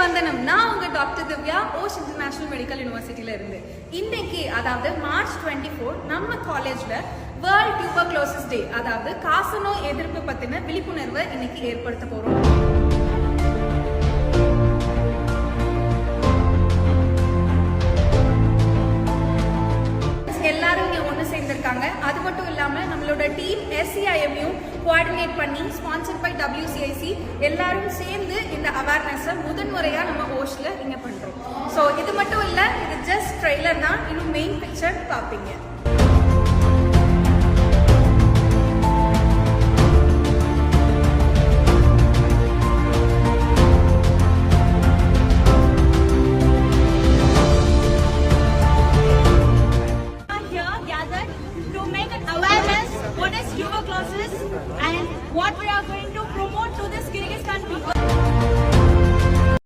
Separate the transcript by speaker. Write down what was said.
Speaker 1: வந்தனம். நான் உங்க doctor Divya, Osh international medical யூனிவர்சிட்டியில இருந்து. இன்னைக்கு அதாவது மார்ச் 24 நம்ம காலேஜ்ல வேர்ல்ட் டியூபர்குலோசிஸ் டே, அதாவது காசநோய் எதிர்ப்பு பத்தின விழிப்புணர்வை இன்னைக்கு ஏற்படுத்த போறோம். எல்லாரும் இங்க ஒண்ணு சேர்ந்திருக்காங்க. அது மட்டும் இல்லாம நம்மளோட டீம் SCIMU கோஆர்டினேட் பண்ணி ஸ்பான்சர்ட் பை WCIC எல்லாரும் சேர்ந்து இந்த அவேர்னஸை முதன்முறையா நம்ம ஓஷ்ல இங்க பண்றோம். ஸோ இது மட்டும் இல்ல, இது ஜஸ்ட் ட்ரெய்லர் தான். இன்னும் மெயின் பிக்சர் பார்ப்பீங்க.